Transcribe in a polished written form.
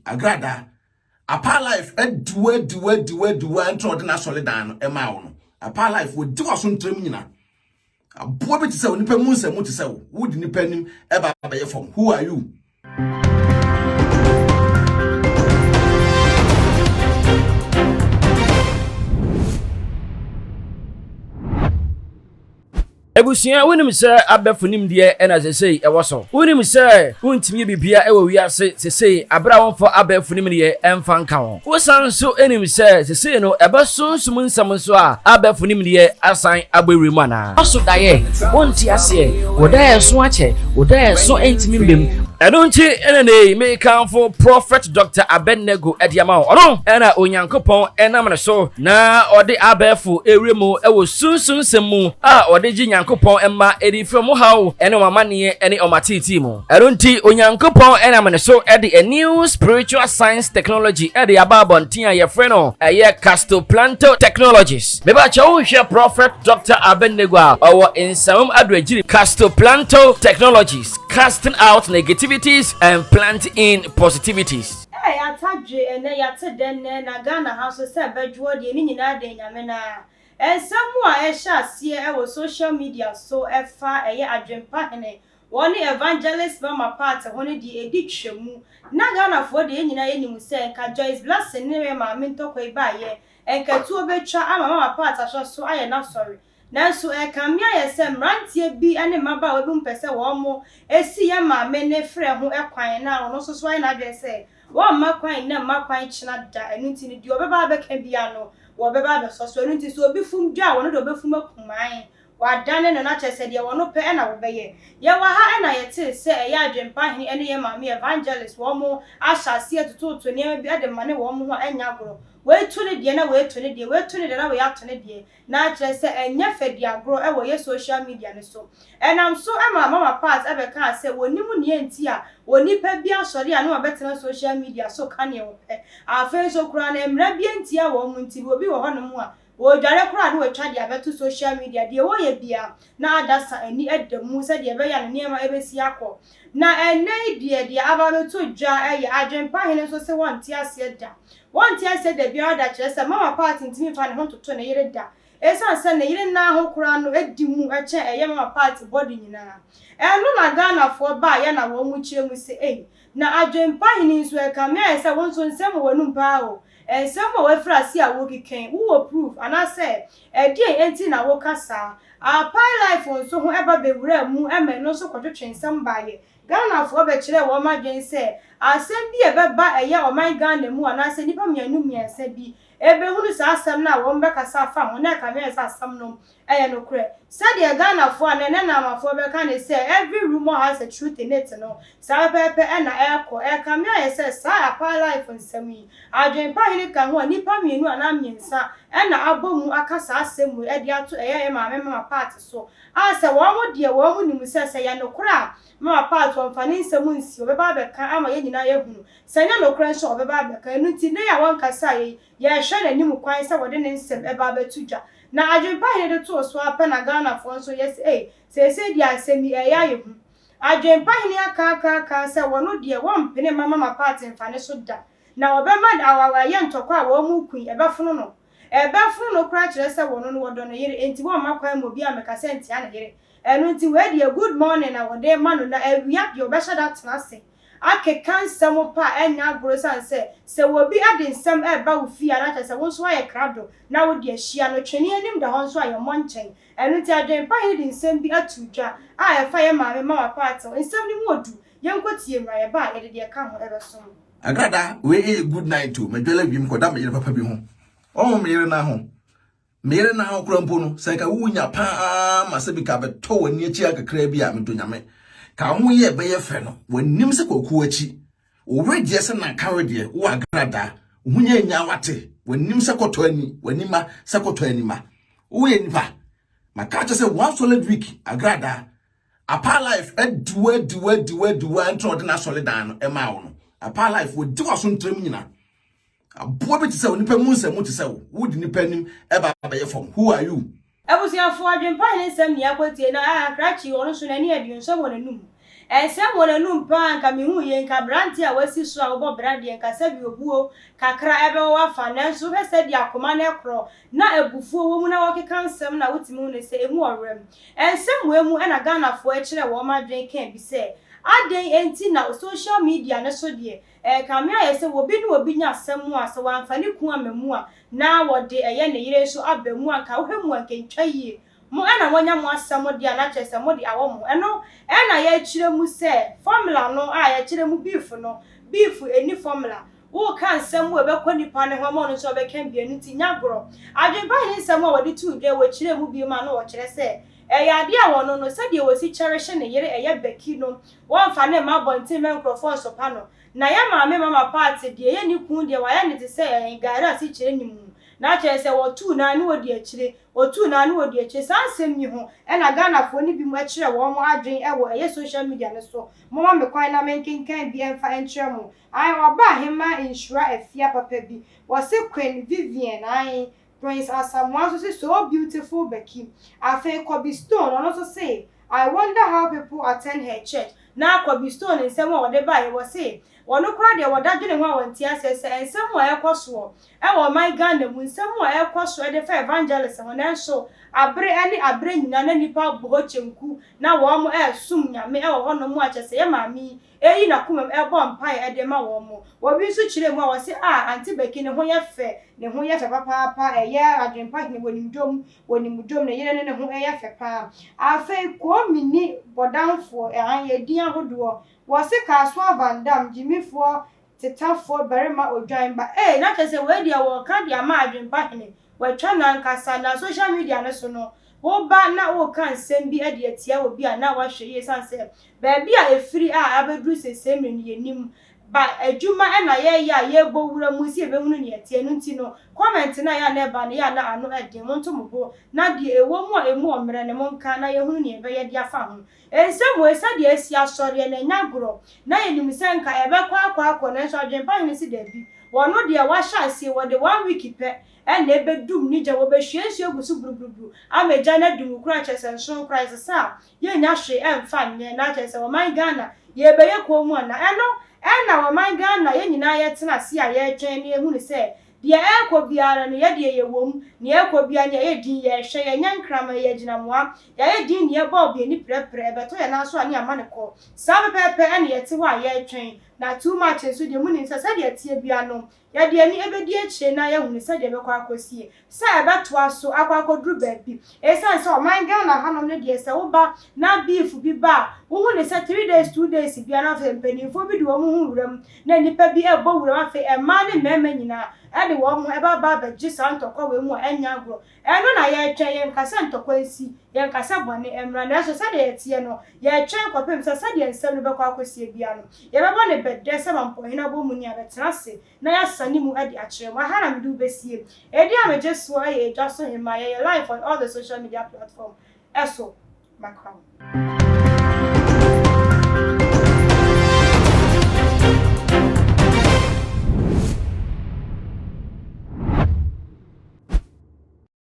Agradaa. Apae life duwe ntro de na solidan e ma wo no. Apae life wo di waso ntram nyina. Aboa be ti se onipa mu nsem ti se wo di nipa nim e ba ba ye fom. Who are you? Ebusia wonim se abefunim de ena sesei ewoso wonim se wontimi bibia ewo wiase sesei abra wonfo abefunim de emfa nka ho wosan so enim se sesei no ebesonsum nsam so a abefunim de asan agbewremu ana aso daye wonti ase wodaye so ache wodaye so entimi mbem enonchi enene me kanfo prophet Dr. Abenego ediama ono ena onyankopon enam ne so na ode abefu ewremu ewo sunsun semu a ode ji Yankopon emma edi from how ene mamane ene omatiti mu erunti onyankopon ena mane so edi a new spiritual science technology edi ababontin aye freno aye castoplanto technologies meba cha wo hwe prophet Dr. Abenego owo insam adwagiri castoplanto technologies casting out negativities and planting in positivities. Hey, atadwe ene yate denne na Ghana house se bedwo de ni nyina de nyame na Somewhere share social media so efa Adwenpahene one evangelist mama part one di editwemu na Ghana for de nyina enim se enka Joyce Blessing ne ma mentokwa ibaye enka tu obetwa ama mama part aso so aye na sorry nanso enka mia ye se mrantie bi ene maba obi mpese wo mo esi ye ma me ne frɛ ho ekwan na ono so aye na adwen se wo ma kwan na ma kwan china da enu ti ni di obeba abeka bia no wo beba be so nti so obi fum dwa wono do befum akuman wadane no na chese de wono pe na wo beye ye wa ha na ye te se e ya Adwenpahene ene ye maami evangelist wo mo ahyase atoto ne bi ade mane wo mo ho anya goro we tu ne de na we tu ne de na we ato ne de na chese enya fedi agoro e wo ye social media ne so enam so mama part e be kan se wonimu ne enti a woni pa bi asori a na obetena social media so kan ye wo pe afa so kura na emra bi enti a wo mu nti obi wo ho no mu a wo dware kura no atwa de abeto social media de wo ye bia na adasa ani edamu se de be ya ne niam ebesi akọ na ene de aba beto dwa eye Adwenpahene so se wonti ase da wonti ase da bia da kire se mama part ntimi fa ne ho toto ne yire da esan se ne yire na ho kura no edi mu eche eye mama part body nyina enu na Ghana for ba ya na wo mu kire mu se na Adwenpahene so e ka me ese won so nsem wonu ba o ensem wo frasi a wo kiken wo proof ana se die enti na wo kasa Apae life on so ho eba bewura mu eme no so kwotwetwe nsem baaye Ghana for be kire wo madwen se asem bi ebeba eye o man Ghana mu ana se nipa mianu miense bi ebe hunu sa asem na wo mbekasa fa ho na ka me esa asem no eye no kure said the Ghana for and na amafo be kan say every rumor has a truth in it no sa pepe na eko e ka me eye say sa Apae life nsem yi Adwenpahene ka ho nipa mienu ana miensa na abomu akasa asem mu e dia to eye mama part so ase wo mo de wo mo nim se ya no kura mama part won fane nsem nsi obeba be kan ama ye nyina ye hunu sanya no kura nso obeba be kan nuti ne ya won kasa ye hwe na nim kwan se wode ne nsem eba betudwa na Adwenpahene de to so apa na Ghana for so yes se dia asemi eya ye hu Adwenpahene aka se wono de won pene mama part mfane so da na obema da awawa ye ntokwa wo mu kun ebefunu no kura kire se wono no wodo no yire enti wo makwan mo bi ameka se ntia na yire enu nti we de good morning na wode ma no na awia de obesha da tenase ake kansam pa enya agoro se wo bi ade nsam eba wo fi ana se wo so aye krado na wo de ahia no twene anim da ho so aye monchen enu nti Adwenpahene de nsam bi atudwa a efa ye mama part nsam ni mu odu yenkotie mra ye ba ye de ka ho ebeso Agradaa we good night to medwela bim koda me papa bi ho o mere na ho kura mpo no se ka wunya pa ma se bi ka beto wani achi akakra bi a medonyame ka ho ye be ye fe no wanim se koku achi o regye se na ka wede wo Agradaa hunya nya wate wanim se koto ani wanima se koto ani ma wo ye nipa maka che se one solid week Agradaa Apae life duwe ntro de na solidan e ma wo no Apae life wo di waso ntram nyina aboa be ti se onipa mu nsem ti se wo di nipa nim e ba ba ye fom. Who are you? Ebusia for Adwenpahene nsem ni akwatie na akrachi wono so na ni adun so wona num ensem wona num pa nka me hu ye nka branti a wasi so a obo brade nka sabi obuo kakra ebe wo afa nanso he se di akoma na ekro na ebufuo wo mu na wokeka nsem na wotimi hu ne se emu orem ensem we mu na Ghana fo e kire wo madwen kan bi se aden enti na social media na so de kamia ye se wobi no obi nya asem mu ase wanfani ku amamu a na wode eye ne yire so abamu anka wo hemu ankentwa yie mo na wonya mo asem de na chese mo de awo mo eno na ye kire mu se formula no a ye kire mu beef no beef eni formula wo kan nsem wo be kwanipa ne ho mo no so be kan bia ni ti nyagoro Adwenpahene nsem wo de tu de wo kire mu bi ma no wo kire se ade a wono no se de wo si cherish ne yire eye beki no won fa ne ma bontin microphone so pa no na ya maame mama party de ye ni kun de wa ya ne ti se gari si kire ni mu na kire se wo tu na ni wo de akire otu na anu odi eche sansem ni ho e na Ghana fo ni bi mu akire wo mo adwen e wo eye social media ne so mo ma me kwan na menkenkan bi emfa enkyere mo ai oba hema insura afia papa bi wo se Queen Vivian ai Prince Asamoah so beautiful Becky afa Kobe Stone ono so say I wonder how people attend her church na Kobe Stone nsem wo de ba ye wo say wono kra de wodadwene ho wanti asese ensem wo ekoso e wo my Ghana mu nsem wo ekoso e de fa evangelist ho na so abre nyina na nipa bo chenku na wo mo sum nyame e wo hono mu achese ye mami eyi na kumam e bo mpai e de ma wo mo wo bi so kire mu a wo se anti Becky ne ho ye fe papa e ye Adwenpahene wonim dom ne yere ne ho e ye fe pa afa ko mini bodanfo e an ye din ahodo wose Kaswa Vandam Jimifo tetafo berema odwan ba na chese we dia wo ka dia ma Adwenpahene we twa na nkasa na social media ne so no wo ba na wo kan nsem bi ade atia obi a na wa hwe ye sanse ba bia efiri a abedru sesem ne yenim ba adwuma na ye bo wura mu si ebe hunu ne atia no nti no comment na ya na ba ne ya na ano ade mo nto mo bo na de ewo mu a emu omre ne mo nka na ye hunu ne ebe ye dia fa ho ensem we sa de asi asori na nyagoro na ye nim se nka ebe kwa na so Adwenpahene si da bi wono de wa hyanse wo de 1 week pe na ebe dum ni ja wo be hwiehwie gusu buruburu ameja na dum kura chese nso Christ sa ye nya hwe emfa nye na chese wo man Ghana ye be ye ko mu na na wo man Ghana ye nyina ye tena se a ye twen ne ehunu se de ekobiara ne ye de ye wom ne ekobia ne ye din ye hwe ye nyankrama ye ginamoa ye din ne ye bob ye ni prepre beto ye na so ani amane ko sa pepe ne ye te ho a ye twen na too much so de muni se de tie bia no ye de ani ebedi akire na ye hunu se de be kwa akosie sa e beto aso akwakodru baabi e san se o man Ghana hanom ne de se wo ba na beef bi ba wo hu ne se 3 days 2 days bia na fe mpanimfo bi de wo mu hu wuram na nipa bi e bo wuram afa e ma ne mema nyina ade wo mu e ba gi santokwa we mu enya agro eno na ye twen ye nkasa ntokwa nsi ye nkasa bone emra na so se de tie no ye twen kopem se de nsem no be kwa akosie bia no ye be bone bedde se Adwenpahene bo mu ni abetrase na ya sani mu ade akire mo ha na me du besie edi amejeso ye jaso hema ye live on all the social media platform eso makram